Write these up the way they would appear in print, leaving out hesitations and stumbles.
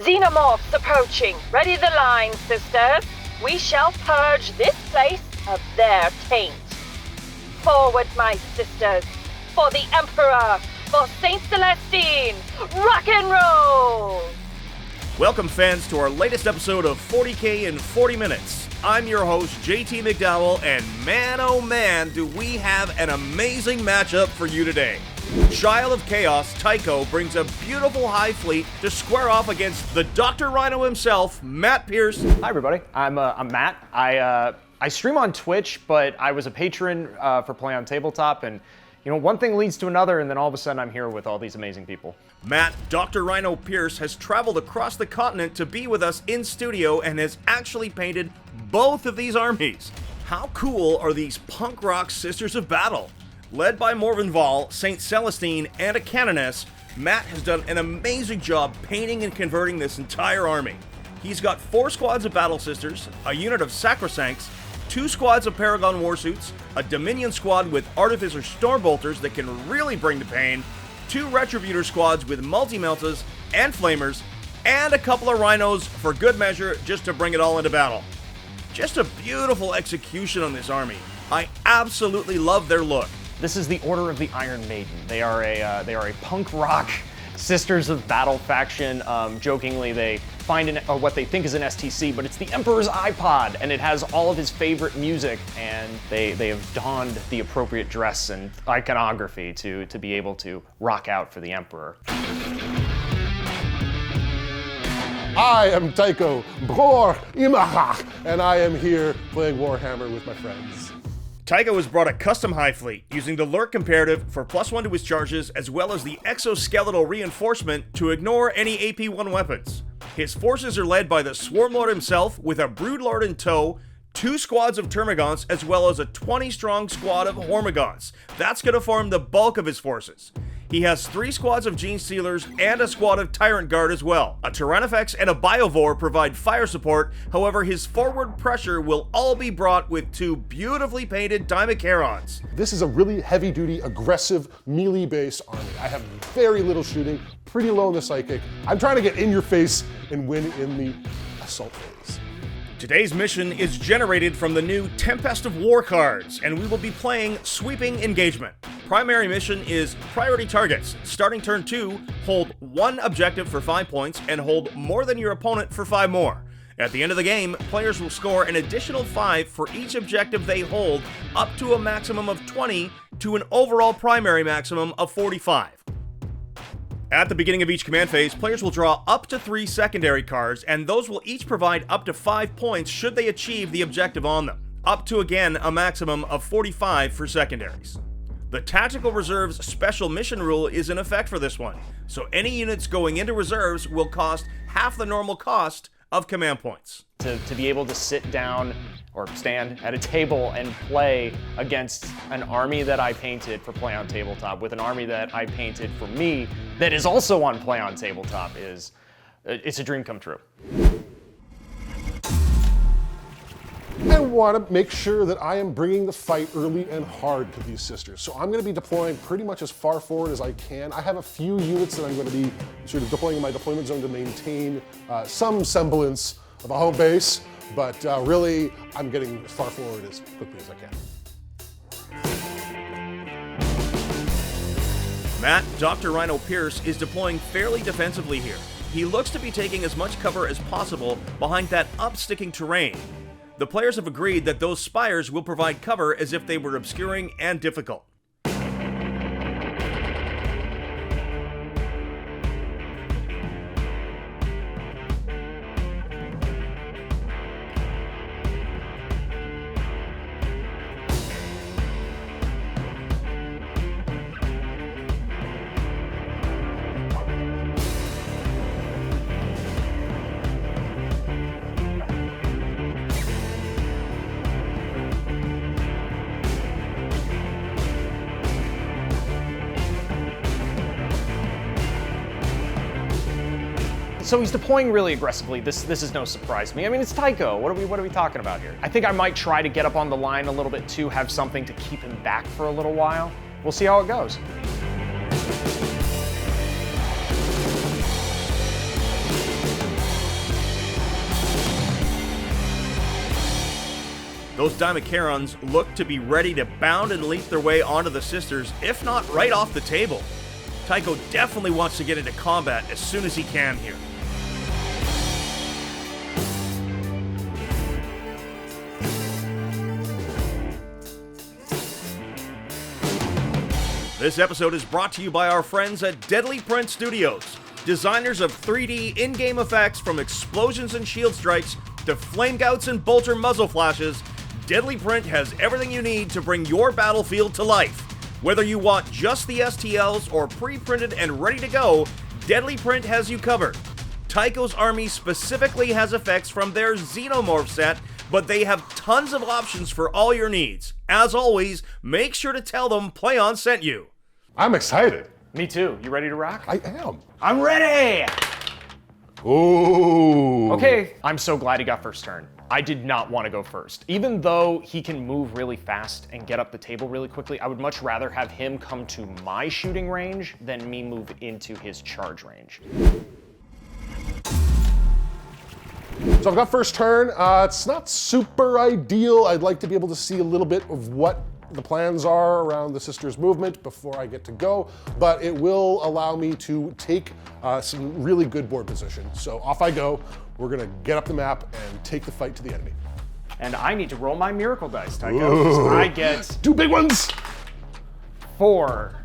Xenomorphs approaching. Ready the line, sisters. We shall purge this place of their taint. Forward, my sisters. For the Emperor. For Saint Celestine. Rock and roll! Welcome, fans, to our latest episode of 40K in 40 Minutes. I'm your host, JT McDowell, and man, oh man, do we have an amazing matchup for you today. Child of Chaos, Tycho, brings a beautiful high fleet to square off against the Dr. Rhino himself, Matt Pierce. Hi, everybody. I'm Matt. I stream on Twitch, but I was a patron for Play on Tabletop, and you know, one thing leads to another, and then all of a sudden I'm here with all these amazing people. Matt, Dr. Rhino Pierce, has traveled across the continent to be with us in studio and has actually painted both of these armies. How cool are these punk rock sisters of battle? Led by Morvenval, Saint Celestine, and a Canoness, Matt has done an amazing job painting and converting this entire army. He's got 4 squads of Battle Sisters, a unit of Sacrosancts, 2 squads of Paragon Warsuits, a Dominion squad with Artificer Stormbolters that can really bring the pain, 2 Retributor squads with Multi-Meltas and Flamers, and a couple of Rhinos for good measure just to bring it all into battle. Just a beautiful execution on this army. I absolutely love their look. This is the Order of the Iron Maiden. They are a punk rock Sisters of Battle faction. Jokingly, they find what they think is an STC, but it's the Emperor's iPod, and it has all of his favorite music, and they have donned the appropriate dress and iconography to be able to rock out for the Emperor. I am Tycho Bror Imachach, and I am here playing Warhammer with my friends. Tycho has brought a custom high fleet, using the Lurk Comparative for +1 to his charges, as well as the Exoskeletal Reinforcement to ignore any AP1 weapons. His forces are led by the Swarmlord himself, with a Broodlord in tow, 2 squads of Termagants, as well as a 20-strong squad of Hormagaunts. That's going to form the bulk of his forces. He has 3 squads of Gene Stealers and a squad of Tyrant Guard as well. A Tyrannifex and a Biovore provide fire support, however his forward pressure will all be brought with 2 beautifully painted Dimacherons. This is a really heavy-duty, aggressive, melee-based army. I have very little shooting, pretty low in the psychic. I'm trying to get in your face and win in the assault phase. Today's mission is generated from the new Tempest of War cards, and we will be playing Sweeping Engagement. Primary mission is Priority Targets. Starting turn 2, hold 1 objective for 5 points and hold more than your opponent for 5 more. At the end of the game, players will score an additional 5 for each objective they hold, up to a maximum of 20 to an overall primary maximum of 45. At the beginning of each command phase, players will draw up to 3 secondary cards, and those will each provide up to 5 points should they achieve the objective on them, up to again a maximum of 45 for secondaries. The Tactical Reserves Special Mission Rule is in effect for this one, so any units going into reserves will cost half the normal cost of command points. To be able to sit down or stand at a table and play against an army that I painted for Play on Tabletop with an army that I painted for me that is also on Play on Tabletop it's a dream come true. I want to make sure that I am bringing the fight early and hard to these sisters. So I'm going to be deploying pretty much as far forward as I can. I have a few units that I'm going to be sort of deploying in my deployment zone to maintain some semblance of a home base, but really I'm getting as far forward as quickly as I can. Matt, Dr. Rhino Pierce, is deploying fairly defensively here. He looks to be taking as much cover as possible behind that upsticking terrain. The players have agreed that those spires will provide cover as if they were obscuring and difficult. So he's deploying really aggressively. This is no surprise to me. I mean, it's Tycho. What are we talking about here? I think I might try to get up on the line a little bit too, have something to keep him back for a little while. We'll see how it goes. Those Dimacarons look to be ready to bound and leap their way onto the sisters, if not right off the table. Tycho definitely wants to get into combat as soon as he can here. This episode is brought to you by our friends at Deadly Print Studios, designers of 3D in-game effects from explosions and shield strikes to flame gouts and bolter muzzle flashes. Deadly Print has everything you need to bring your battlefield to life. Whether you want just the STLs or pre-printed and ready to go, Deadly Print has you covered. Tycho's army specifically has effects from their Xenomorph set, but they have tons of options for all your needs. As always, make sure to tell them PlayOn sent you. I'm excited. Me too. You ready to rock? I am. I'm ready! Ooh. Okay, I'm so glad he got first turn. I did not want to go first. Even though he can move really fast and get up the table really quickly, I would much rather have him come to my shooting range than me move into his charge range. So I've got first turn. It's not super ideal. I'd like to be able to see a little bit of what the plans are around the sisters' movement before I get to go, but it will allow me to take some really good board position. So off I go. We're gonna get up the map and take the fight to the enemy. And I need to roll my miracle dice, Tycho. So I get 2 big ones! 4.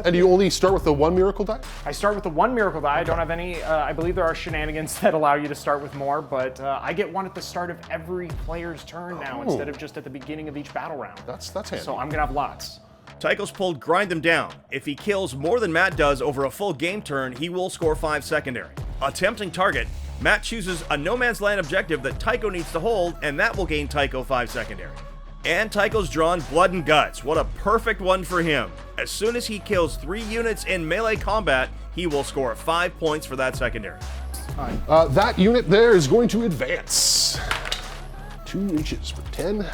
And you only start with the 1 miracle die? I start with the 1 miracle die. I don't have any, I believe there are shenanigans that allow you to start with more, but I get one at the start of every player's turn now instead of just at the beginning of each battle round. That's handy. So I'm gonna have lots. Tycho's pulled Grind Them Down. If he kills more than Matt does over a full game turn, he will score 5 secondary. Attempting target, Matt chooses a no man's land objective that Tycho needs to hold, and that will gain Tycho 5 secondary. And Tycho's drawn Blood and Guts. What a perfect one for him. As soon as he kills 3 units in melee combat, he will score 5 points for that secondary. That unit there is going to advance 2 inches for 10.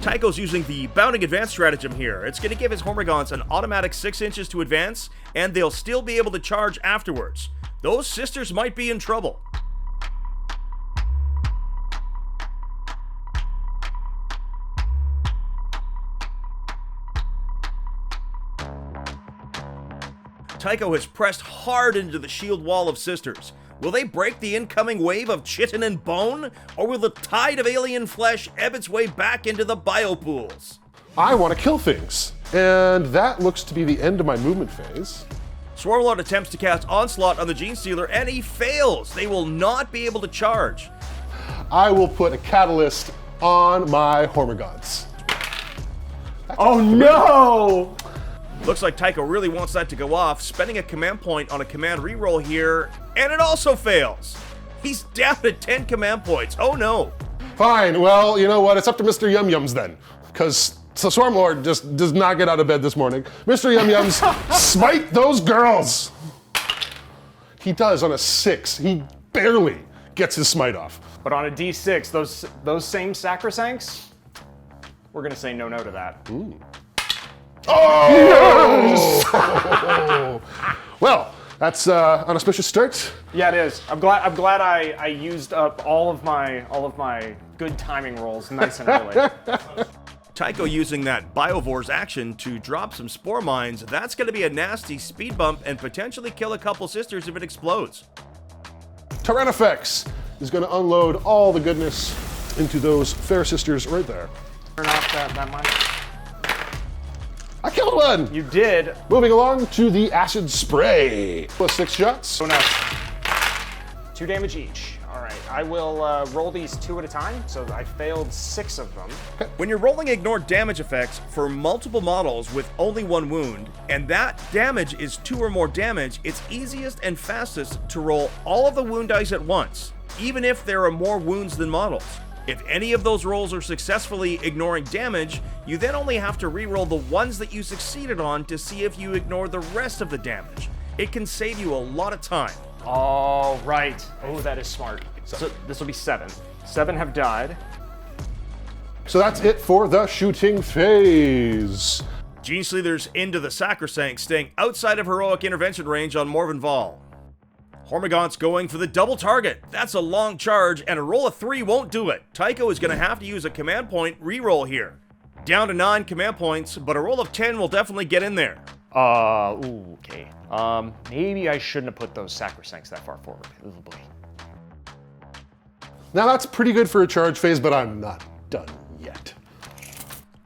Tycho's using the bounding advance stratagem here. It's going to give his Hormigons an automatic 6 inches to advance, and they'll still be able to charge afterwards. Those sisters might be in trouble. Tycho has pressed hard into the shield wall of sisters. Will they break the incoming wave of chitin and bone? Or will the tide of alien flesh ebb its way back into the biopools? I want to kill things. And that looks to be the end of my movement phase. Swarmlord attempts to cast Onslaught on the Gene Stealer, and he fails. They will not be able to charge. I will put a catalyst on my Hormigons. Oh no! Looks like Tycho really wants that to go off, spending a command point on a command reroll here, and it also fails. He's down to 10 command points. Oh no. Fine, well, you know what? It's up to Mr. Yum Yums then. Because the Swarmlord just does not get out of bed this morning. Mr. Yum Yums, smite those girls! He does on a 6. He barely gets his smite off. But on a D6, those same sacrosancts, we're gonna say no to that. Ooh. Oh! Well, that's an auspicious start. Yeah, it is. I'm glad I used up all of my good timing rolls nice and early. Tycho using that Biovore's action to drop some Spore Mines. That's going to be a nasty speed bump and potentially kill a couple sisters if it explodes. Tyrannifex is going to unload all the goodness into those fair sisters right there. Turn off that mine. I killed one! You did. Moving along to the acid spray. Plus 6 shots. Oh no. 2 damage each. All right, I will roll these 2 at a time, so I failed 6 of them. When you're rolling ignore damage effects for multiple models with only 1 wound, and that damage is 2 or more damage, it's easiest and fastest to roll all of the wound dice at once, even if there are more wounds than models. If any of those rolls are successfully ignoring damage, you then only have to re-roll the ones that you succeeded on to see if you ignore the rest of the damage. It can save you a lot of time. All right. Oh, that is smart. So this will be 7. 7 have died. So that's it for the shooting phase. Gene Stealer's into the Sacrosanct, staying outside of heroic intervention range on Morvenn Vahl. Hormagaunts going for the double target. That's a long charge, and a roll of 3 won't do it. Tycho is going to have to use a command point reroll here. Down to 9 command points, but a roll of 10 will definitely get in there. Okay. Maybe I shouldn't have put those sacrosancts that far forward. Oh boy. Now that's pretty good for a charge phase, but I'm not done yet.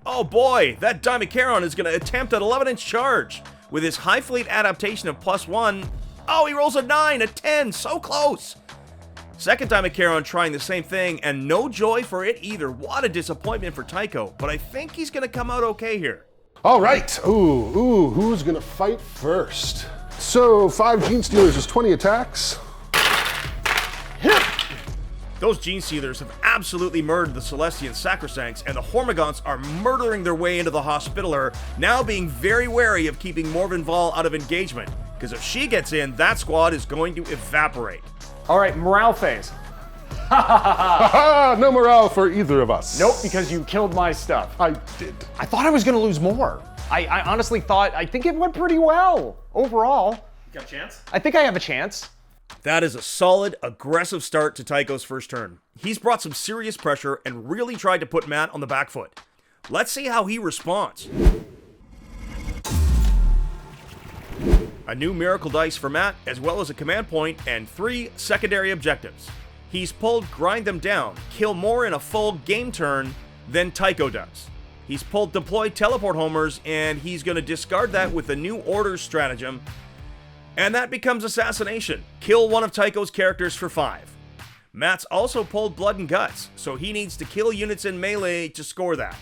Oh boy, that Dimecheiron is going to attempt an 11-inch charge. With his High Fleet adaptation of +1, oh, he rolls a 9, a 10, so close. Second Dimecheiron trying the same thing, and no joy for it either. What a disappointment for Tycho, but I think he's going to come out okay here. All right, ooh, who's gonna fight first? So 5 Gene Stealers is 20 attacks. Those Gene Stealers have absolutely murdered the Celestian Sacrosancts, and the Hormagaunts are murdering their way into the Hospitaller, now being very wary of keeping Morvenn Vahl out of engagement, because if she gets in, that squad is going to evaporate. All right, morale phase. No morale for either of us. Nope, because you killed my stuff. I did. I thought I was gonna lose more. I honestly I think it went pretty well overall. Got a chance? I think I have a chance. That is a solid, aggressive start to Tycho's first turn. He's brought some serious pressure and really tried to put Matt on the back foot. Let's see how he responds. A new Miracle Dice for Matt, as well as a command point and 3 secondary objectives. He's pulled Grind Them Down, kill more in a full game turn than Tycho does. He's pulled Deploy Teleport Homers, and he's going to discard that with a new Orders stratagem. And that becomes Assassination. Kill one of Tycho's characters for 5. Matt's also pulled Blood and Guts, so he needs to kill units in melee to score that.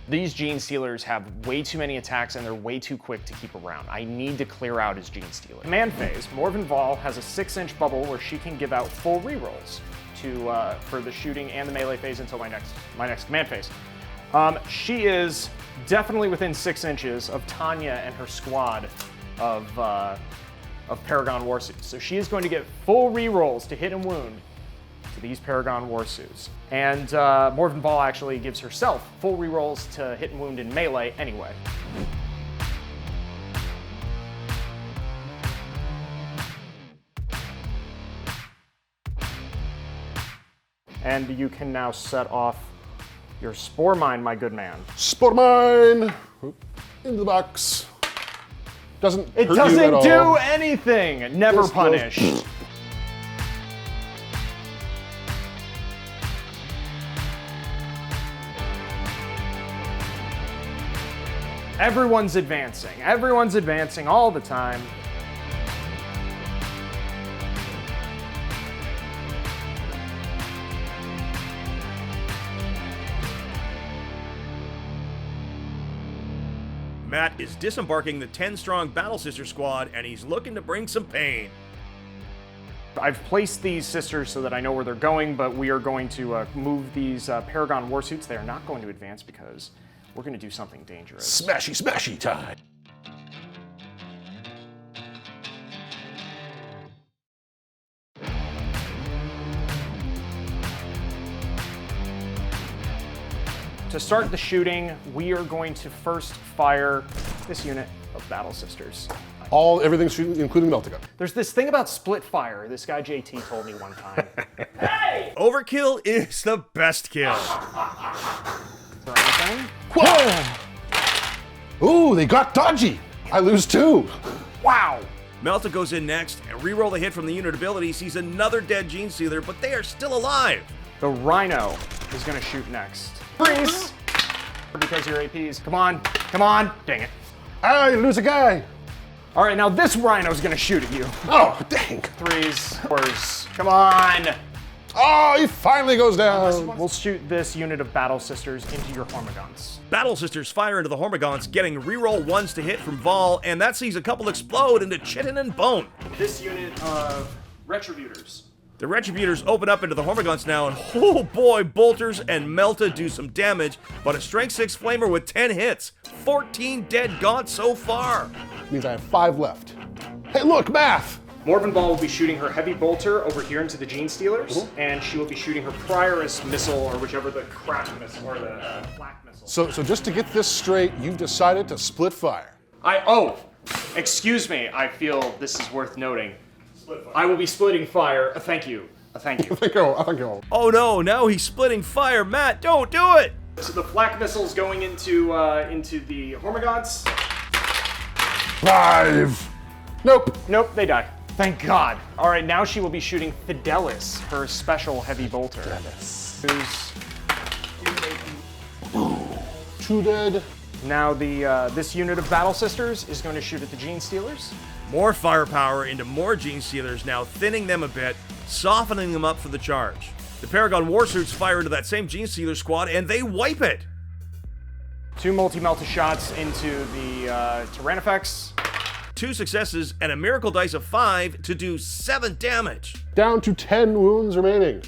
These Gene Stealers have way too many attacks and they're way too quick to keep around. I need to clear out his Gene Stealer. Command phase, Morvenn Vahl has a 6-inch bubble where she can give out full rerolls for the shooting and the melee phase until my next command phase. She is definitely within 6 inches of Tanya and her squad of Paragon Warsuits. So she is going to get full rerolls to hit and wound to these Paragon Warsuits. And Morvenn Vahl actually gives herself full rerolls to hit and wound in melee anyway. And you can now set off your Spore Mine, my good man. Spore Mine! Into the box. Doesn't hurt you at all. It doesn't do anything! Never Just punish. goes- Everyone's advancing. Everyone's advancing all the time. Matt is disembarking the 10-strong Battle Sister squad, and he's looking to bring some pain. I've placed these sisters so that I know where they're going, but we are going to move these Paragon Warsuits. They are not going to advance because we're going to do something dangerous. Smashy, smashy time. To start the shooting, we are going to first fire this unit of Battle Sisters. Everything shooting, including Meltagun. There's this thing about split fire. This guy JT told me one time. Hey! Overkill is the best kill. Is there anything? Whoa! Ooh, they got dodgy. I lose 2. Wow! Melta goes in next, and reroll the hit from the unit ability, sees another dead Gene Stealer, but they are still alive. The Rhino is going to shoot next. Freeze! Because your APs. Come on, come on. Dang it. I lose a guy. All right, now this Rhino's going to shoot at you. Oh, dang. 3s, 4s. Come on! Oh, he finally goes down. We'll shoot this unit of Battle Sisters into your Hormagaunts. Battle Sisters fire into the Hormagaunts, getting reroll 1s to hit from Vahl, and that sees a couple explode into chitin and bone. This unit of Retributors. The Retributors open up into the Hormagaunts now, and oh boy, Bolters and Melta do some damage, but a Strength 6 Flamer with 10 hits. 14 dead Gaunts so far. Means I have 5 left. Hey, look, math. Morvenn Vahl will be shooting her Heavy Bolter over here into the Gene Stealers, and she will be shooting her Prioress missile, or whichever the crack missile, or the flak missile. So just to get this straight, you've decided to split fire. Excuse me, I feel this is worth noting. I will be splitting fire. Thank you. Thank you. I think I'll. Oh no, now he's splitting fire. Matt, don't do it! So the flak missiles going into the Hormagaunts. 5. Nope. Nope, they die. Thank God. All right, now she will be shooting Fidelis, her special heavy bolter. Who's 2 dead. now this unit of Battle Sisters is going to shoot at the Gene Stealers. More firepower into more Gene Stealers, now thinning them a bit, softening them up for the charge. The Paragon Warsuits fire into that same Gene Stealer squad, and they wipe it! 2 multi-melta shots into the Tyrannifex. 2 successes and a miracle dice of 5 to do 7 damage. Down to 10 wounds remaining.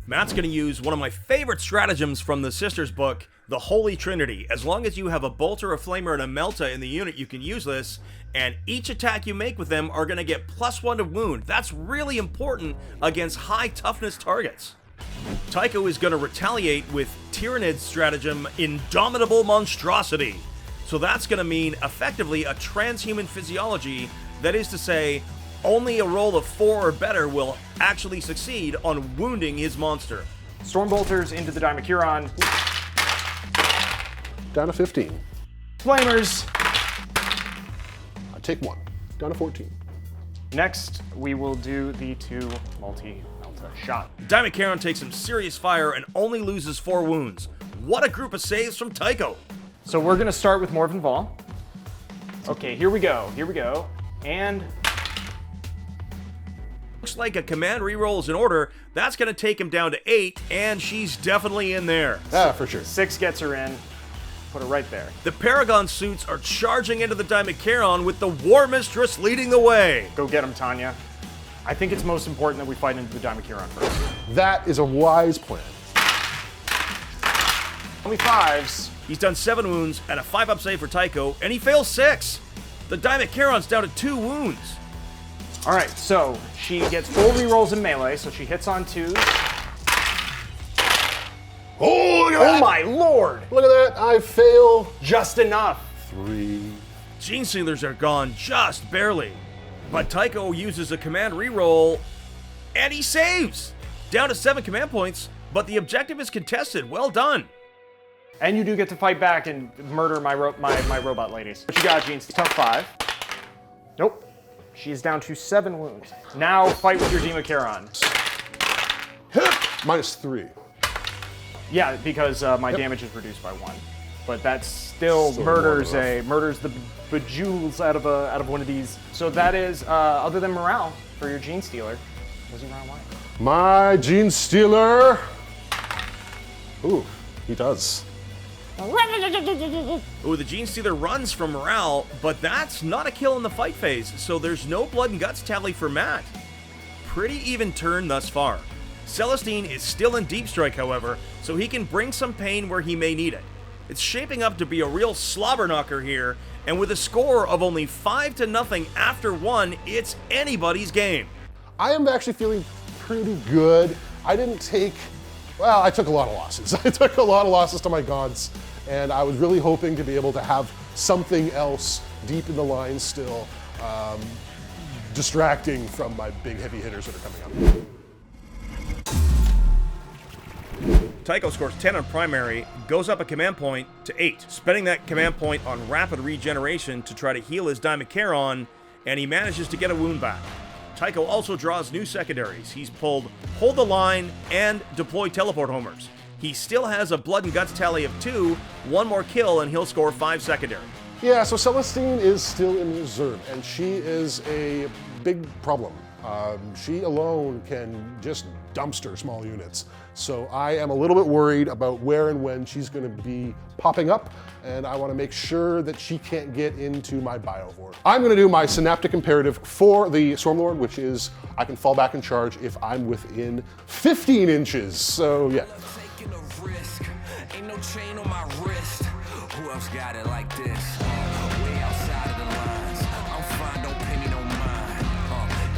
Matt's going to use one of my favorite stratagems from the Sisters book, the Holy Trinity. As long as you have a bolter, a flamer, and a melta in the unit, you can use this, and each attack you make with them are going to get +1 to wound. That's really important against high toughness targets. Tycho is going to retaliate with Tyranids stratagem, Indomitable Monstrosity. So that's going to mean effectively a transhuman physiology, that is to say, only a roll of 4 or better will actually succeed on wounding his monster. Stormbolters into the Dimachurons. Down to 15. Flamers. I take 1. Down to 14. Next, we will do the 2 multi-melta shot. Dimachurons takes some serious fire and only loses 4 wounds. What a group of saves from Tycho! So we're gonna start with Morven Vol. Okay, here we go, and Looks like a command reroll is in order. That's going to take him down to 8, and she's definitely in there. Ah, for sure. 6 gets her in. Put her right there. The Paragon suits are charging into the Dimacharon with the War Mistress leading the way. Go get him, Tanya. I think it's most important that we fight into the Dimacharon first. That is a wise plan. Only 5s. He's done 7 wounds and a 5-up save for Tycho, and he fails 6. The Dimacharon's down to 2 wounds. All right, so she gets full rerolls in melee, so she hits on 2s. Oh, look at Oh that! my lord! Look at that! I fail. Just enough. 3. Gene Stealers are gone just barely. But Tycho uses a command reroll, and he saves! Down to 7 command points, but the objective is contested. Well done. And you do get to fight back and murder my robot ladies. What you got, Gene? Tough 5. Nope. She's down to 7 wounds. Now fight with your Dimacharon. -3. Yeah, because my damage is reduced by 1. But that still murders the bejewels out of one of these. So that is other than morale for your Gene Stealer. What does morale like? My Gene Stealer. Ooh, he does. Ooh, the Gene Stealer runs from morale, but that's not a kill in the fight phase, so there's no blood and guts tally for Matt. Pretty even turn thus far. Celestine is still in deep strike, however, so he can bring some pain where he may need it. It's shaping up to be a real slobber knocker here, and with a score of only 5-0 after 1, it's anybody's game. I am actually feeling pretty good. I took a lot of losses. I took a lot of losses to my gods, and I was really hoping to be able to have something else deep in the line still, distracting from my big heavy hitters that are coming up. Tycho scores 10 on primary, goes up a command point to 8, spending that command point on rapid regeneration to try to heal his Dimacharon, and he manages to get a wound back. Tycho also draws new secondaries. He's pulled Hold the Line and Deploy Teleport Homers. He still has a blood and guts tally of 2, 1 more kill, and he'll score 5 secondary. Yeah, so Celestine is still in reserve, and she is a big problem. She alone can just dumpster small units. So I am a little bit worried about where and when she's going to be popping up, and I want to make sure that she can't get into my Biovore. I'm going to do my Synaptic Imperative for the Stormlord, which is I can fall back and charge if I'm within 15 inches. So yeah. Taking a risk, ain't no chain on my wrist. Who else got it like this? Way outside of the lines. I'm fine, don't pay me no mind.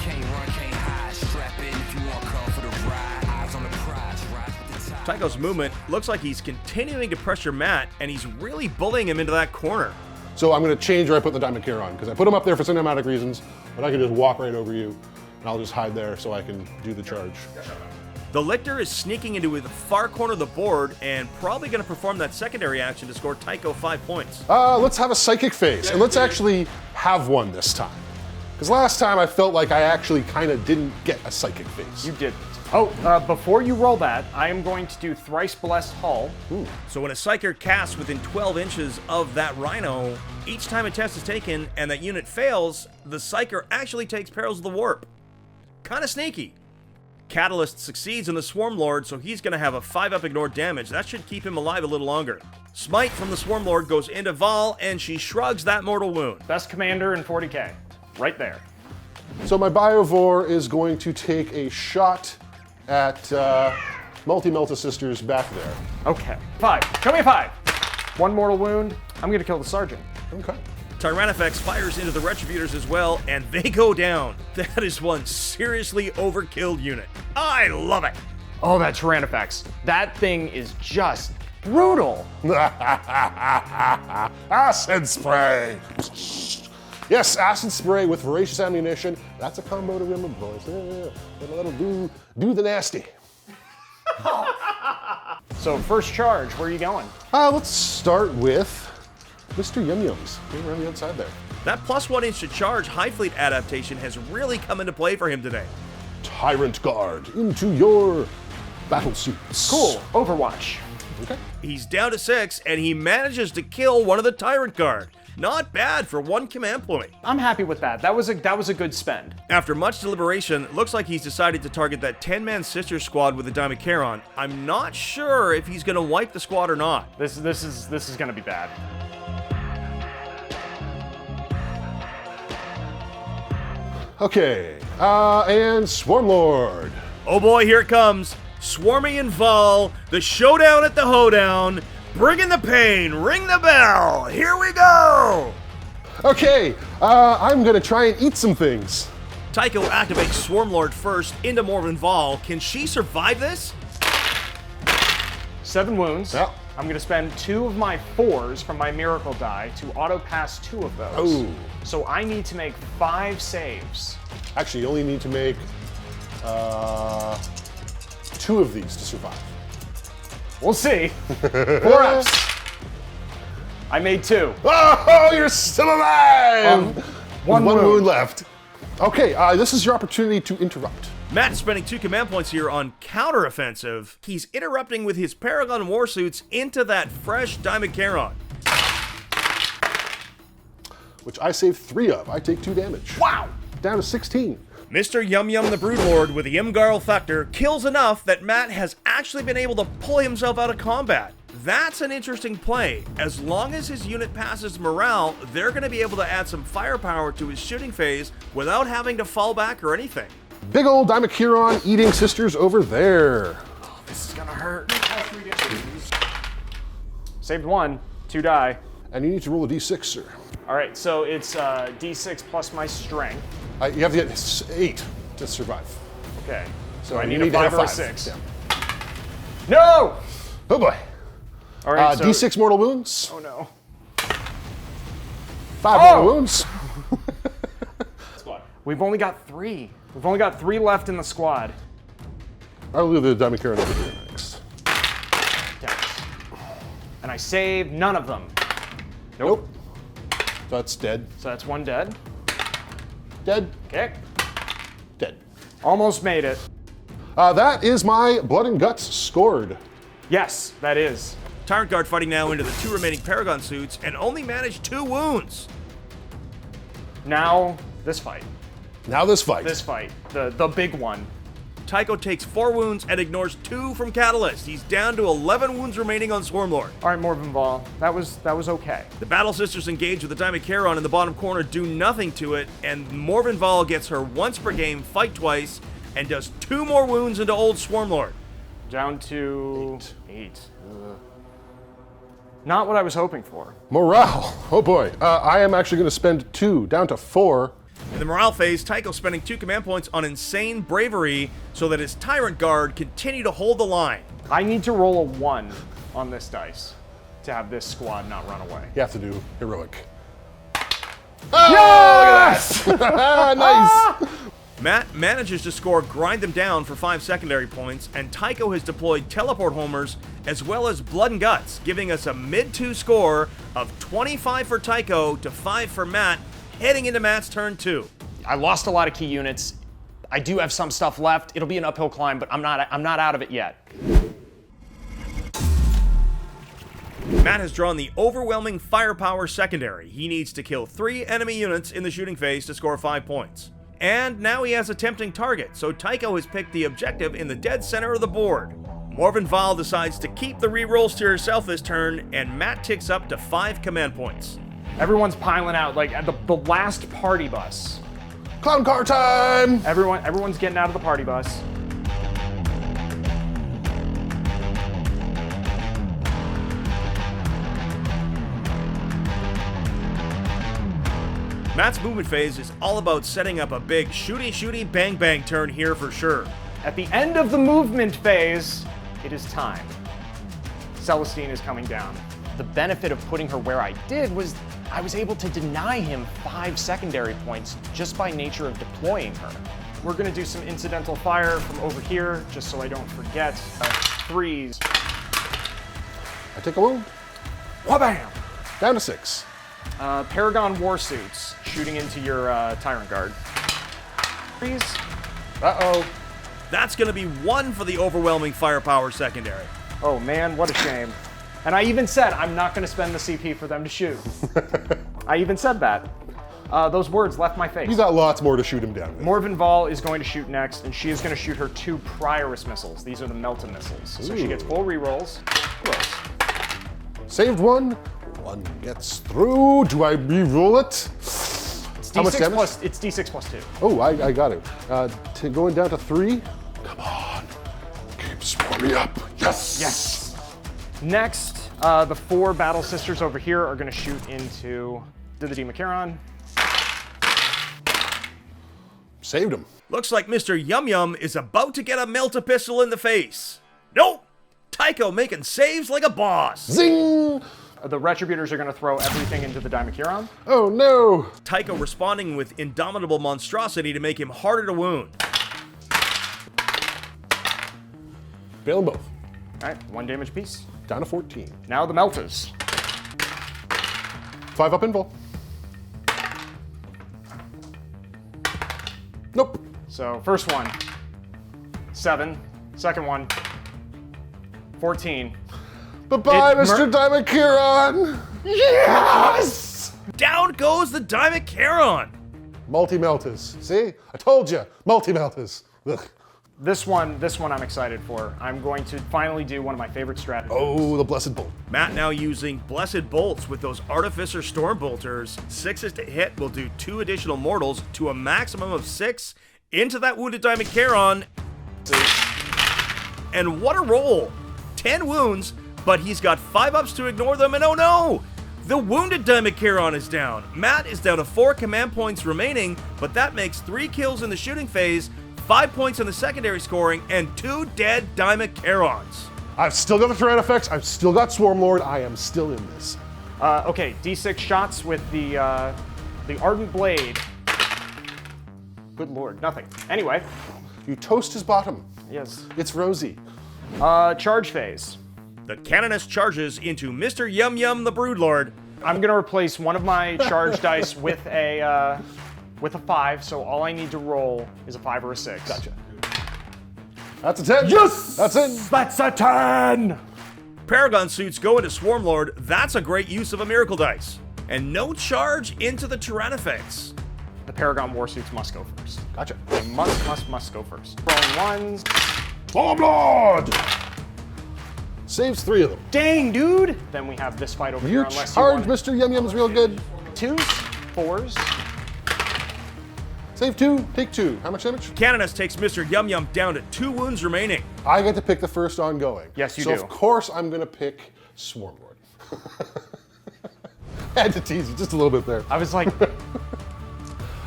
Can't run, can't hide. Strap in if you want, come for the ride. Eyes on the prize, rise with the tide. Tycho's movement looks like he's continuing to pressure Matt, and he's really bullying him into that corner. So I'm going to change where I put the Diamond Charon, because I put them up there for cinematic reasons, but I can just walk right over you, and I'll just hide there so I can do the charge. The Lictor is sneaking into the far corner of the board and probably going to perform that secondary action to score Tycho 5 points. Let's have a psychic phase, and let's actually have one this time. Because last time I felt like I actually kind of didn't get a psychic phase. You didn't. Oh, before you roll that, I am going to do Thrice Blessed Hull. Ooh. So when a Psyker casts within 12 inches of that Rhino, each time a test is taken and that unit fails, the Psyker actually takes Perils of the Warp. Kind of sneaky. Catalyst succeeds in the Swarm Lord, so he's going to have a 5-up ignored damage. That should keep him alive a little longer. Smite from the Swarm Lord goes into Val, and she shrugs that mortal wound. Best commander in 40k. Right there. So my Biovore is going to take a shot at Multi-Melta Sisters back there. Okay. 5. Show me a 5. 1 mortal wound. I'm going to kill the Sergeant. Okay. Tyrannifex fires into the Retributors as well, and they go down. That is one seriously overkilled unit. I love it. Oh, that Tyrannifex. That thing is just brutal. Acid spray. Yes, acid spray with voracious ammunition. That's a combo to remember, boys. Yeah, let them do the nasty. So first charge, where are you going? Let's start with Mr. Yum Yums. Right around the outside there. That +1 inch to charge High Fleet adaptation has really come into play for him today. Tyrant Guard into your battle suits. Cool. Overwatch. Okay. He's down to 6, and he manages to kill one of the Tyrant Guard. Not bad for 1 command point. I'm happy with that. That was a good spend. After much deliberation, it looks like he's decided to target that 10-man sister squad with the Diamond Charon. I'm not sure if he's going to wipe the squad or not. This is going to be bad. Okay, and Swarm Lord. Oh boy, here it comes. Swarmy and Val, the showdown at the hoedown. Bring in the pain, ring the bell. Here we go. Okay, I'm gonna try and eat some things. Tycho activates Swarm Lord first into Morven Val. Can she survive this? 7 wounds. Yeah. I'm going to spend 2 of my 4s from my miracle die to auto pass 2 of those. Oh. So I need to make 5 saves. Actually, you only need to make 2 of these to survive. We'll see. 4Fs. I made 2. Oh, you're still alive! One With one wound. wound left. Okay, this is your opportunity to interrupt. Matt's spending 2 command points here on counteroffensive. He's interrupting with his Paragon Warsuits into that fresh Diamond Charon. Which I saved 3 of. I take 2 damage. Wow! Down to 16. Mr. Yum Yum the Broodlord with the Imgarl Factor kills enough that Matt has actually been able to pull himself out of combat. That's an interesting play. As long as his unit passes morale, they're going to be able to add some firepower to his shooting phase without having to fall back or anything. Big old Diamond Charon eating sisters over there. Oh, this is going to hurt. Saved 1. 2 die. And you need to roll a d6, sir. All right, so it's D6 plus my strength. You have to get 8 to survive. Okay. So I you need need a to 5 have or a 5. 6. Yeah. No! Oh boy. All right, so... D6 mortal wounds. Oh, no. 5 mortal wounds. Squad. We've only got 3. We've only got 3 left in the squad. I'll do the Diamond Charon over here next. Yes. And I saved none of them. Nope. That's dead. So that's 1 dead. Dead. Okay. Dead. Almost made it. That is my Blood and Guts scored. Yes, that is. Tyrant Guard fighting now into the 2 remaining Paragon suits and only managed 2 wounds. Now, this fight. Now this fight. This fight. The big one. Tycho takes 4 wounds and ignores 2 from Catalyst. He's down to 11 wounds remaining on Swarmlord. All right, Morven Val. That was okay. The Battle Sisters engage with the Diamond Charon in the bottom corner, do nothing to it, and Morven Val gets her once per game, fight twice, and does 2 more wounds into old Swarmlord. Down to 8. Not what I was hoping for. Morale. Oh boy. I am actually going to spend 2 down to 4. In the morale phase, Tycho spending 2 command points on insane bravery so that his Tyrant Guard continue to hold the line. I need to roll a 1 on this dice to have this squad not run away. You have to do heroic. Oh, look at that! Nice! Matt manages to score Grind Them Down for 5 secondary points, and Tycho has deployed Teleport Homers as well as Blood and Guts, giving us a mid-2 score of 25 for Tycho to 5 for Matt, heading into Matt's turn 2. I lost a lot of key units. I do have some stuff left. It'll be an uphill climb, but I'm not out of it yet. Matt has drawn the Overwhelming Firepower secondary. He needs to kill 3 enemy units in the shooting phase to score 5 points. And now he has a tempting target, so Tycho has picked the objective in the dead center of the board. Morven Val decides to keep the rerolls to herself this turn, and Matt ticks up to 5 command points. Everyone's piling out, like at the last party bus. Clown car time! Everyone's getting out of the party bus. Matt's movement phase is all about setting up a big shooty bang bang turn here for sure. At the end of the movement phase, it is time. Celestine is coming down. The benefit of putting her where I did was I was able to deny him 5 secondary points just by nature of deploying her. We're gonna do some incidental fire from over here, just so I don't forget. 3s. I take a wound. Wha-bam! Down to 6. Paragon Warsuits shooting into your Tyrant Guard. 3s. Uh-oh. That's going to be 1 for the Overwhelming Firepower secondary. Oh man, what a shame. And I even said I'm not gonna spend the CP for them to shoot. I even said that. Those words left my face. You got lots more to shoot him down with. Morven Val is going to shoot next, and she is going to shoot her 2 Prioress missiles. These are the Melta missiles. So she gets full rerolls. Saved 1. 1 gets through. Do I re-roll it? It's How much D6 damage? plus. It's D6 plus 2. Oh, I got it. Going down to 3. Come on. Keep swarming up. Yes! Yes. Next, the 4 Battle Sisters over here are going to shoot into the Demacharon. Saved him. Looks like Mr. Yum Yum is about to get a Melta pistol in the face. Nope! Tycho making saves like a boss. Zing! The Retributors are going to throw everything into the Demacharon. Oh no! Tycho responding with Indomitable Monstrosity to make him harder to wound. Fail them both. All right, 1 damage piece. Down to 14. Now the Meltas. 5 up invul. Nope. So first one, 7. Second one, 14. Bye-bye, It Mr. Demacharon! Yes! Down goes the Demacharon. Multi-meltas. See? I told you. Multi-meltas. Ugh. This one I'm excited for. I'm going to finally do one of my favorite strategies. Oh, the Blessed Bolt. Matt now using Blessed Bolts with those Artificer Stormbolters. 6s to hit will do 2 additional mortals to a maximum of 6 into that wounded Demacharon. And what a roll! 10 wounds, but he's got 5 ups to ignore them, and oh no! The wounded Demacharon is down. Matt is down to 4 command points remaining, but that makes 3 kills in the shooting phase, 5 points in the secondary scoring, and 2 dead Demacarons. I've still got the threat effects. I've still got Swarmlord. I am still in this. Okay, D6 shots with the Ardent Blade. Good lord, nothing. Anyway, You toast his bottom. yes. It's rosy. Charge phase. The Canonist charges into Mr. Yum Yum the Broodlord. I'm gonna replace one of my charge dice with a 5, so all I need to roll is a 5 or a 6. Gotcha. That's a 10. Yes! That's it. That's a 10! Paragon suits go into Swarmlord. That's a great use of a Miracle Dice. And no charge into the Tyranids. The Paragon Warsuits must go first. Gotcha. They must go first. Rolling 1s. Swarmlord! Saves 3 of them. Dang, dude! Then we have this fight over You here unless charge, you want Mr. Yum Yum's real good. 2s, 4s. Save 2, take 2. How much damage? Canonist takes Mr. Yum Yum down to 2 wounds remaining. I get to pick the first ongoing. Yes, you so do. of course I'm gonna pick Swarmlord. Had to tease you just a little bit there. I was like,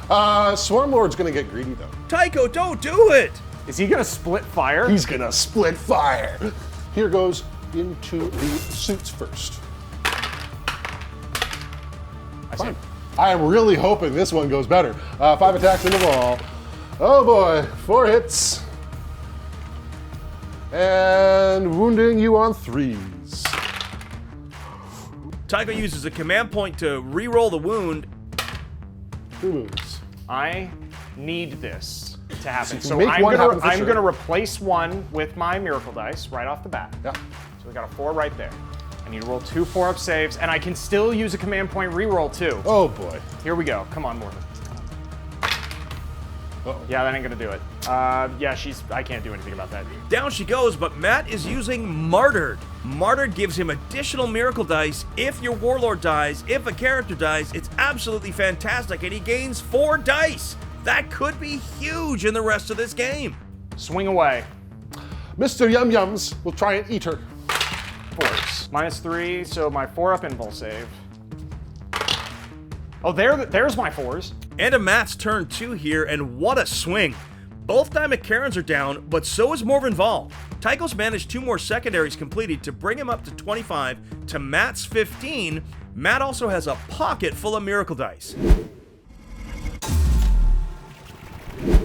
Swarmlord's gonna get greedy though. Tycho, don't do it! is he gonna split fire? He's gonna split fire. Here goes into the suits first. I Fine. I am really hoping this one goes better. 5 attacks in the wall. Oh boy, 4 hits. And wounding you on 3s. Tycho uses a command point to re-roll the wound. 2 wounds. I need this to happen. So So make one happen for I'm sure. gonna replace one with my miracle dice right off the bat. Yeah. So we got a 4 right there. I need to roll 2 4-up saves, and I can still use a command point reroll too. Oh boy. Here we go. Come on, Morgan. Uh-oh. Yeah, that ain't gonna do it. Yeah, I can't do anything about that. Down she goes, but Matt is using Martyred. Martyred gives him additional miracle dice if your warlord dies, if a character dies. It's absolutely fantastic, and he gains 4 dice. That could be huge in the rest of this game. Swing away. Mr. Yum Yums will try and eat her. 4s. -3, so my 4-up impulse save. Oh, there's my 4s. And a Matt's turn 2 here, and what a swing. Both Diamond Karens are down, but so is Morven Vol. Tycho's managed 2 more secondaries completed to bring him up to 25 to Matt's 15. Matt also has a pocket full of miracle dice.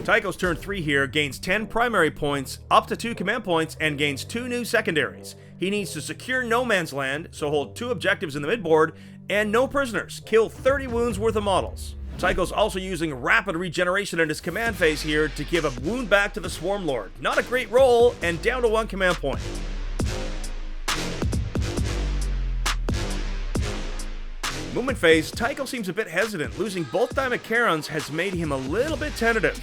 Tycho's turn 3 here gains 10 primary points, up to 2 command points, and gains 2 new secondaries. He needs to secure no man's land, so hold 2 objectives in the midboard, and no prisoners. Kill 30 wounds worth of models. Tycho's also using rapid regeneration in his command phase here to give a wound back to the Swarm Lord. Not a great roll, and down to 1 command point. Movement phase, Tycho seems a bit hesitant. Losing both Diamond Karens has made him a little bit tentative.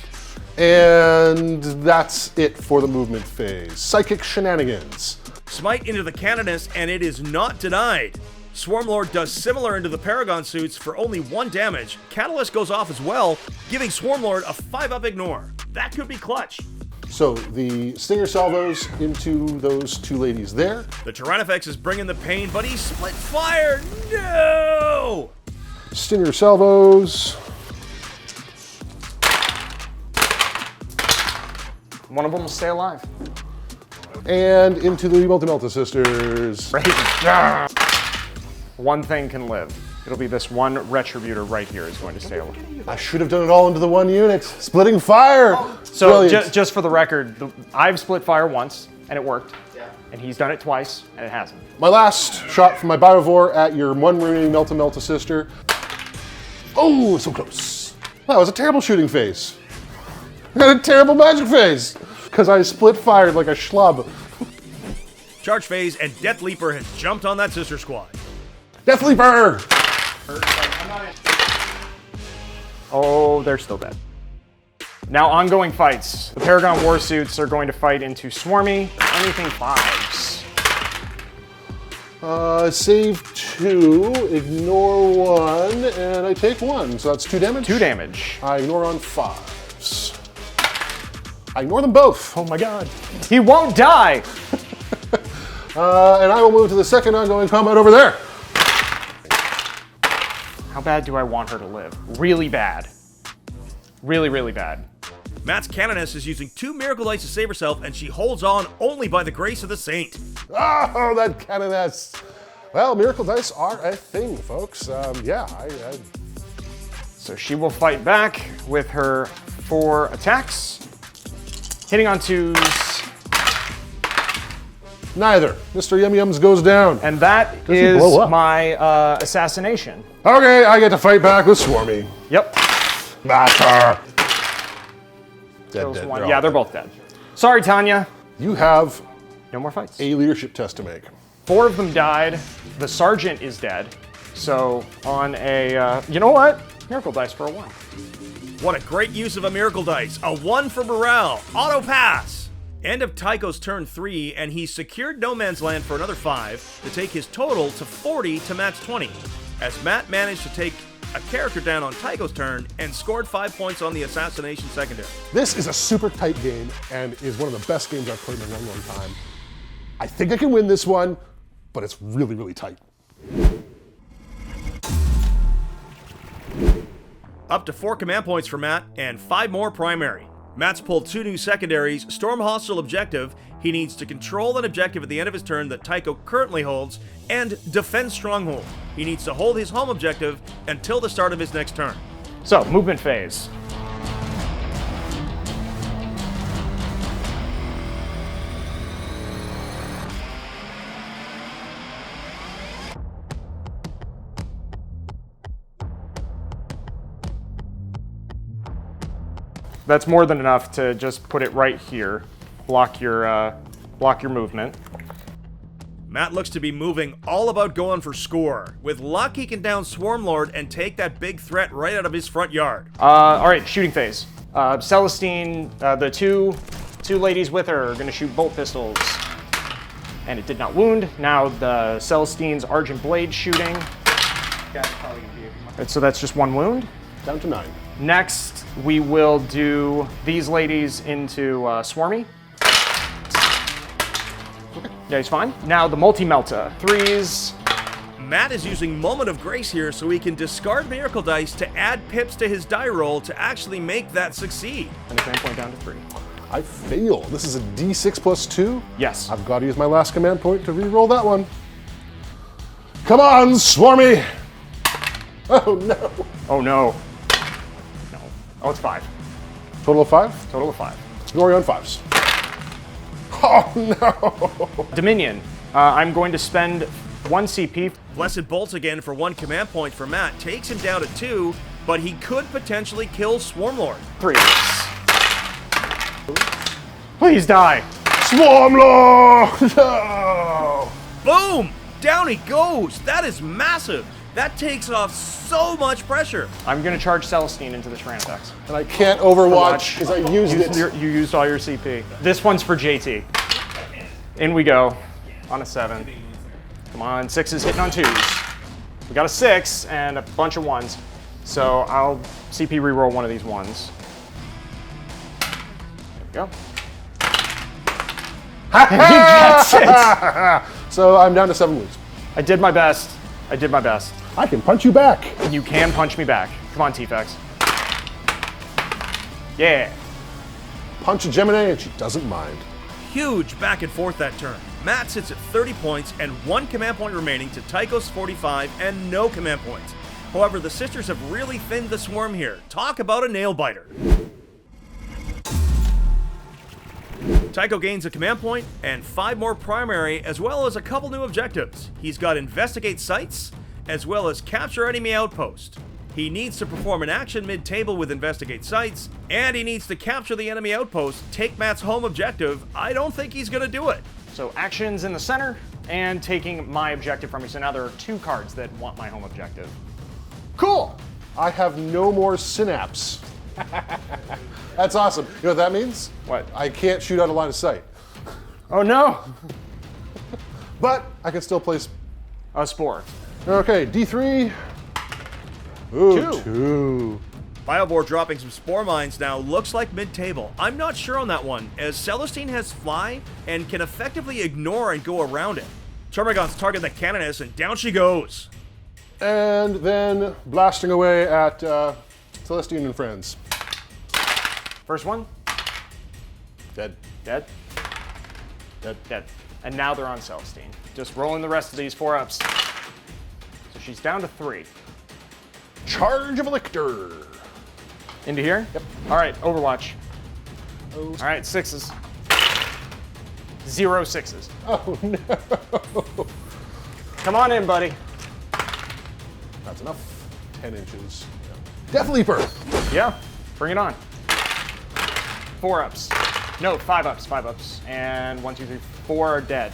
And that's it for the movement phase. Psychic shenanigans. Smite into the Canonist, and it is not denied. Swarmlord does similar into the Paragon suits for only 1 damage. Catalyst goes off as well, giving Swarmlord a 5-up ignore. That could be clutch. So the Stinger salvos into those 2 ladies there. The Tyrannifex is bringing the pain, but he's split fire. No! Stinger salvos. One of them will stay alive. And into the Melta sisters. Right. One thing can live. It'll be this one Retributor right here is going to stay alive. I should have done it all into the 1 unit. Splitting fire. So Brilliant. just for the record, I've split fire once, and it worked. Yeah. And he's done it twice, and it hasn't. My last shot from my Biovore at your 1 remaining Melta sister. Oh, so close. That was a terrible shooting phase. I had a terrible magic phase. Because I split fired like a schlub. Charge phase, and Death Leaper has jumped on that sister squad. Death Leaper! Oh, they're still dead. Now, ongoing fights. The Paragon Warsuits are going to fight into Swarmy. Anything 5s. Save 2, ignore 1, and I take 1. So that's 2 damage? 2 damage. I ignore on 5s. I ignore them both. Oh my god. He won't die! And I will move to the second ongoing combat over there. How bad do I want her to live? Really bad. Really, really bad. Matt's Canoness is using 2 miracle dice to save herself, and she holds on only by the grace of the saint. Oh, that Canoness. Well, miracle dice are a thing, folks. Yeah, So she will fight back with her 4 attacks. Hitting on 2s. neither. Mr. Yum Yums goes down. And that Does he is blow up? my assassination. Okay, I get to fight back with Swarmy. Yep. Matter. Kills Dead. one. Yeah, they're both dead. Sorry, Tanya. You have No more fights. a leadership test to make. 4 of them died. The sergeant is dead. So on a, you know what? Miracle dice for a 1. What a great use of a miracle dice. A 1 for morale. Auto pass. End of Tycho's turn 3, and he's secured no man's land for another 5 to take his total to 40 to Matt's 20. As Matt managed to take a character down on Tycho's turn and scored 5 points on the assassination secondary. This is a super tight game and is one of the best games I've played in a long, long time. I think I can win this one, but it's really, really tight. Up to 4 command points for Matt and 5 more primary. Matt's pulled 2 new secondaries, storm hostile objective. He needs to control an objective at the end of his turn that Tycho currently holds, and defend stronghold. He needs to hold his home objective until the start of his next turn. So, movement phase. That's more than enough to just put it right here. Block your movement. Matt looks to be moving all about going for score. With luck, he can down Swarmlord and take that big threat right out of his front yard. All right, shooting phase. Celestine, the two ladies with her are going to shoot bolt pistols. And it did not wound. Now the Celestine's Argent Blade shooting. Right, so that's just 1 wound. Down to 9. Next, we will do these ladies into Swarmy. Yeah, he's fine. Now the multi-melta. 3s. Matt is using Moment of Grace here so he can discard Miracle Dice to add pips to his die roll to actually make that succeed. And the command point down to 3. I fail. This is a D6 plus 2? Yes. I've got to use my last command point to re-roll that one. Come on, Swarmy! Oh no. Oh no. No. Oh, it's 5. Total of 5? Total of 5. Glory on 5s. Oh no! Dominion. I'm going to spend 1 CP. Blessed Bolt again for 1 command point for Matt takes him down to 2, but he could potentially kill Swarmlord. 3. Please die. Swarmlord! No! Boom! Down he goes! That is massive! That takes off so much pressure. I'm going to charge Celestine into the Tyranids. And I can't overwatch because I used it. You used all your CP. This one's for JT. In we go on a 7. Come on, 6s hitting on 2s. We got a 6 and a bunch of 1s. So I'll CP reroll one of these 1s. There we go. And he gets it. So I'm down to 7 wounds. I did my best. I did my best. I can punch you back. You can punch me back. Come on, T-Fex. Yeah. Punch a Gemini and she doesn't mind. Huge back and forth that turn. Matt sits at 30 points and 1 command point remaining to Tycho's 45 and no command points. However, the sisters have really thinned the swarm here. Talk about a nail biter. Tycho gains a command point and 5 more primary, as well as a couple new objectives. He's got Investigate Sites, as well as Capture Enemy Outpost. He needs to perform an action mid-table with Investigate Sites, and he needs to capture the enemy outpost, take Matt's home objective. I don't think he's gonna do it. So actions in the center, and taking my objective from me. So now there are 2 cards that want my home objective. Cool. I have no more synapse. That's awesome. You know what that means? What? I can't shoot out of line of sight. Oh no! But I can still place. A spore. Okay, D3. Ooh, 2. 2. Biobor dropping some spore mines now. Looks like mid-table. I'm not sure on that one, as Celestine has fly and can effectively ignore and go around it. Termagants target the Canoness, and down she goes. And then blasting away at Celestine and friends. First one. Dead. Dead. Dead. Dead. And now they're on Celestine. Just rolling the rest of these 4-ups. So she's down to 3. Charge of a Lictor. Into here? Yep. All right, Overwatch. Oh. All right, 6s. 0 6s. Oh no. Come on in, buddy. That's enough. 10 inches. Yeah. Death Leaper. Yeah, bring it on. 4-ups. No, 5-ups, 5-ups. And 1, 2, 3, 4 are dead.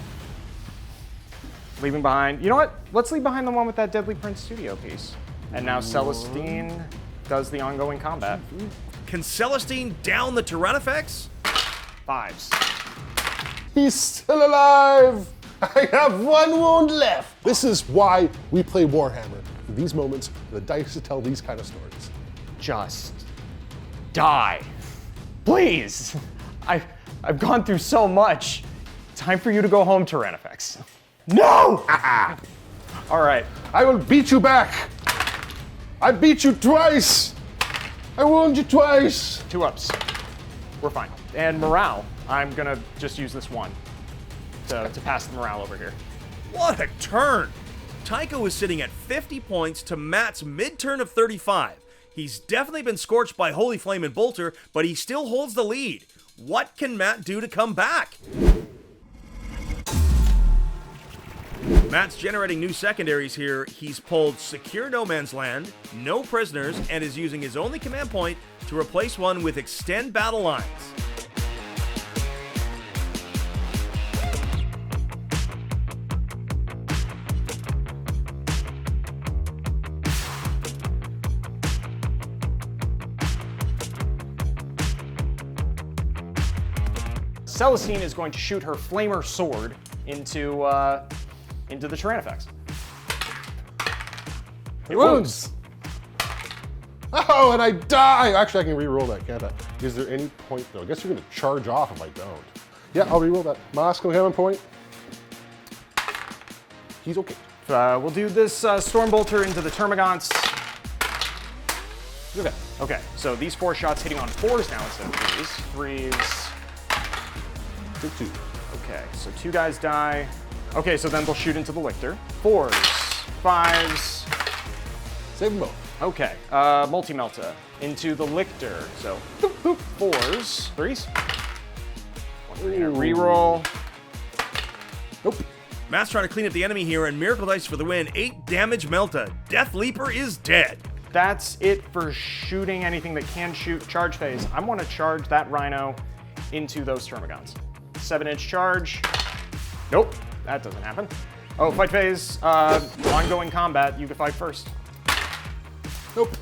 Leaving behind, you know what? Let's leave behind the one with that Deadly Prince Studio piece. And now Celestine does the ongoing combat. Can Celestine down the Tyrannifex? 5s. He's still alive. I have 1 wound left. This is why we play Warhammer. In these moments, the dice to tell these kind of stories. Just die. Please. I've gone through so much. Time for you to go home, Tyrannifex. No! All right. I will beat you back. I beat you twice. I wound you twice. 2-ups. We're fine. And morale, I'm gonna just use this one to pass the morale over here. What a turn! Tycho is sitting at 50 points to Matt's mid-turn of 35. He's definitely been scorched by Holy Flame and Bolter, but he still holds the lead. What can Matt do to come back? Matt's generating new secondaries here. He's pulled Secure No Man's Land, No Prisoners, and is using his only command point to replace one with Extend Battle Lines. Celestine is going to shoot her Flamer Sword into the Tyrannifex. It wounds. Oh, and I die! Actually, I can re-roll that, can't I? Is there any point? No, I guess you're going to charge off if I don't. Yeah, I'll re-roll that. Moscow Hammond point. He's okay. We'll do this Stormbolter into the Termagants. Okay. Okay, so these 4 shots hitting on 4s now instead of 3s. 3s. Take 2. Okay, so 2 guys die. Okay, so then they'll shoot into the Lictor. 4s, 5s. Save them both. Okay, Multi-Melta into the Lictor. So, boop, boop, 4s, 3s. Reroll. Nope. Matt's trying to clean up the enemy here, and Miracle Dice for the win. 8 damage Melta. Death Leaper is dead. That's it for shooting anything that can shoot charge phase. I want to charge that Rhino into those Termagants. 7-inch charge. Nope, that doesn't happen. Oh, fight phase, ongoing combat, you can fight first. Nope.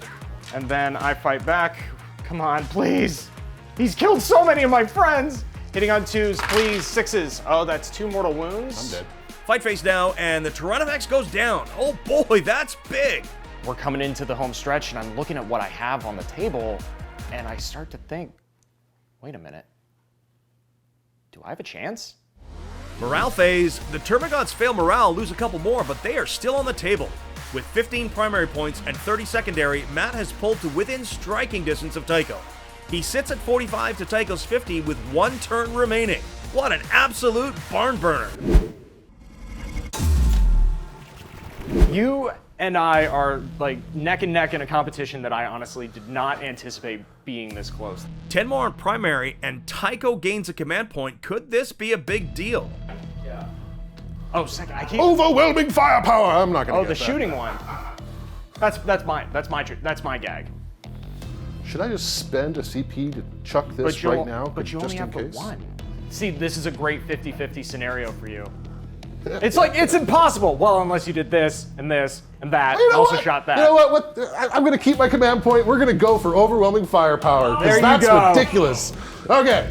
And then I fight back. Come on, please. He's killed so many of my friends. Hitting on 2s, please, 6s. Oh, that's 2 mortal wounds. I'm dead. Fight face now, and the Tyrannifex goes down. Oh boy, that's big. We're coming into the home stretch, and I'm looking at what I have on the table, and I start to think, wait a minute. Do I have a chance? Morale phase. The Termagants fail morale, lose a couple more, but they are still on the table. With 15 primary points and 30 secondary, Matt has pulled to within striking distance of Tycho. He sits at 45 to Tycho's 50 with 1 turn remaining. What an absolute barn burner. You and I are like neck and neck in a competition that I honestly did not anticipate being this close. 10 more on primary, and Tycho gains a command point. Could this be a big deal? Yeah. Oh, second. I can't. Overwhelming firepower. I'm not gonna. Oh, get the that. shooting one. That's my gag. Should I just spend a CP to chuck this right now? But you just only have in the case? 1. See, this is a great 50-50 scenario for you. It's like, it's impossible. Well, unless you did this and this and that. You know also what? shot that. You know what? I'm going to keep my command point. We're going to go for overwhelming firepower There because you that's go. ridiculous. Okay.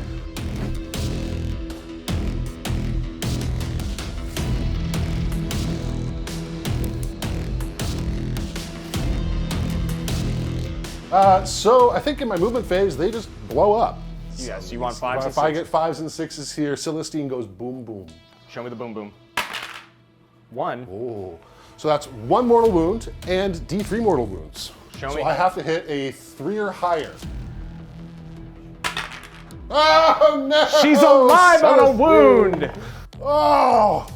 So I think in my movement phase, they just blow up. Yes, you want 5s and If I 6s? get 5s and 6s here, Celestine goes boom, boom. Show me the boom boom. 1. Oh. So that's 1 mortal wound and D3 mortal wounds. Show so me. I have to hit a 3 or higher. Oh no! She's alive on a Celestine. wound! Oh,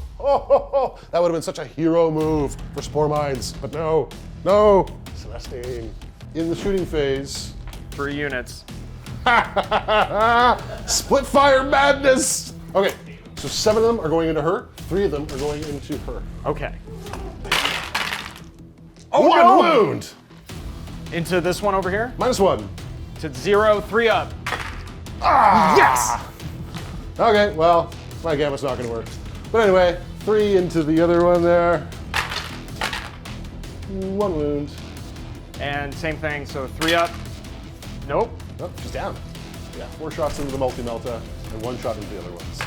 that would have been such a hero move for Spore Mines, but no, Celestine. In the shooting phase, 3 units. split fire madness. Okay, so 7 of them are going into her, 3 of them are going into her. Okay. Oh, 1 no. wound. Into this one over here. -1. To 0, 3 up. Yes! Okay, well, my gamut's not gonna work. But anyway, 3 into the other one there. 1 wound. And same thing, so 3 up. Nope. Oh, she's down. Yeah, 4 shots into the multi-melta and 1 shot into the other ones.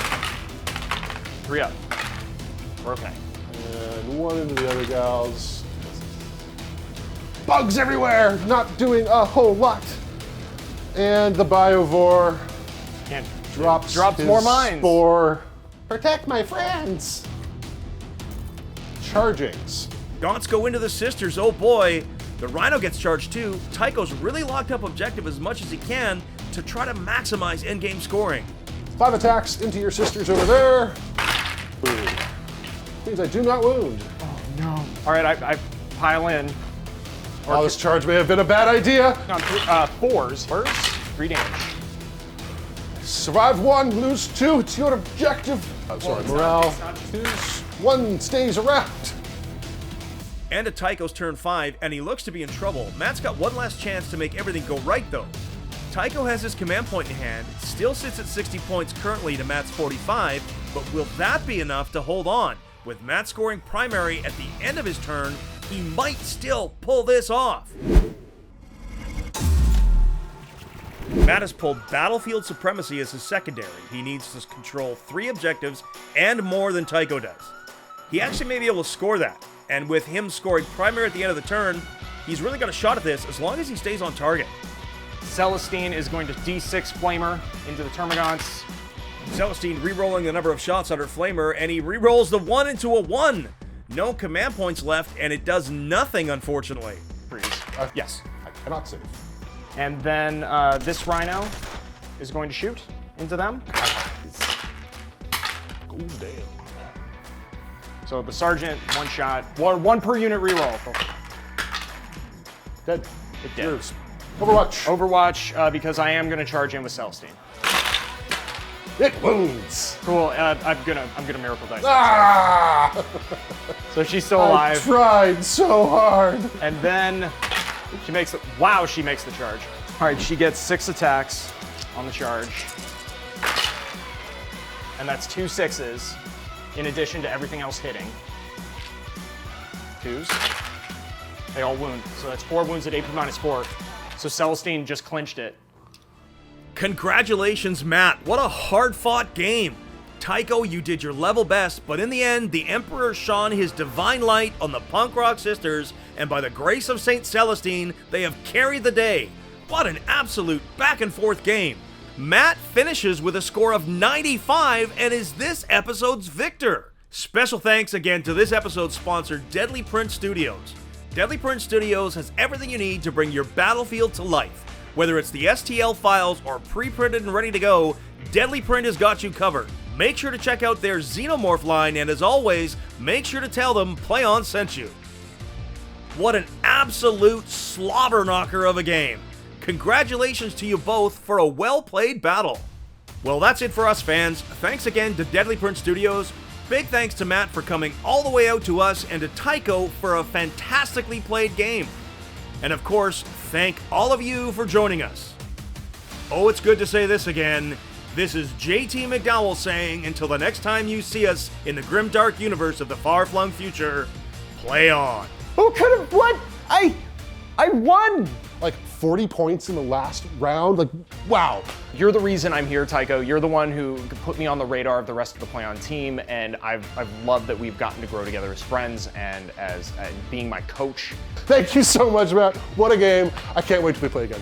3 up. We're okay. And 1 into the other gals. Bugs everywhere, not doing a whole lot. And the Biovore And drops his more mines. Spore. Protect my friends. Chargings. Gaunts go into the sisters. Oh boy. The Rhino gets charged too. Tycho's really locked up objective as much as he can. to try to maximize endgame scoring. 5 attacks into your sisters over there. Boom. Means I do not wound. Oh no. All right, I pile in. Oh, this charge may have been a bad idea. On 4s first, 3 damage. Survive 1, lose 2. It's your objective. Sorry, morale. 1 stays around. And at Tycho's turn 5, and he looks to be in trouble. Matt's got one last chance to make everything go right, though. Tycho has his command point in hand, still sits at 60 points currently to Matt's 45, but will that be enough to hold on? With Matt scoring primary at the end of his turn, he might still pull this off. Matt has pulled Battlefield Supremacy as his secondary. He needs to control 3 objectives and more than Tycho does. He actually may be able to score that, and with him scoring primary at the end of the turn, he's really got a shot at this as long as he stays on target. Celestine is going to D6 Flamer into the Termagants. Celestine re-rolling the number of shots under Flamer, and he re-rolls the 1 into a 1. No command points left, and it does nothing, unfortunately. Freeze. Yes. I cannot save. And then this Rhino is going to shoot into them. Oh, damn. So the Sergeant, 1 shot, 1 per unit reroll. Dead. It did. Yours. Overwatch. Overwatch, because I am going to charge in with Celestine. It wounds. Cool. I'm gonna Miracle Dice. Ah! So she's still I alive. tried so hard. And then she makes the, wow, she makes the charge. All right, she gets 6 attacks on the charge. And that's 2 6s in addition to everything else hitting. 2s. They all wound. So that's 4 wounds at AP -4. So Celestine just clinched it. Congratulations, Matt. What a hard-fought game. Tycho, you did your level best, but in the end, the Emperor shone his divine light on the Punk Rock Sisters, and by the grace of St. Celestine, they have carried the day. What an absolute back-and-forth game. Matt finishes with a score of 95 and is this episode's victor. Special thanks again to this episode's sponsor, Deadly Print Studios. Deadly Print Studios has everything you need to bring your Battlefield to life. Whether it's the STL files or pre-printed and ready to go, Deadly Print has got you covered. Make sure to check out their Xenomorph line, and as always, make sure to tell them PlayOn sent you. What an absolute slobber knocker of a game. Congratulations to you both for a well-played battle. Well, that's it for us fans. Thanks again to Deadly Print Studios. Big thanks to Matt for coming all the way out to us, and to Tycho for a fantastically played game. And of course, thank all of you for joining us. Oh, it's good to say this again. This is JT McDowell saying, until the next time you see us in the grimdark universe of the far-flung future, play on. Who could have, what? I won! Like 40 points in the last round. Like, wow. You're the reason I'm here, Tycho. You're the one who put me on the radar of the rest of the PlayOn team, and I've loved that we've gotten to grow together as friends and as being my coach. Thank you so much, Matt. What a game. I can't wait till we play again.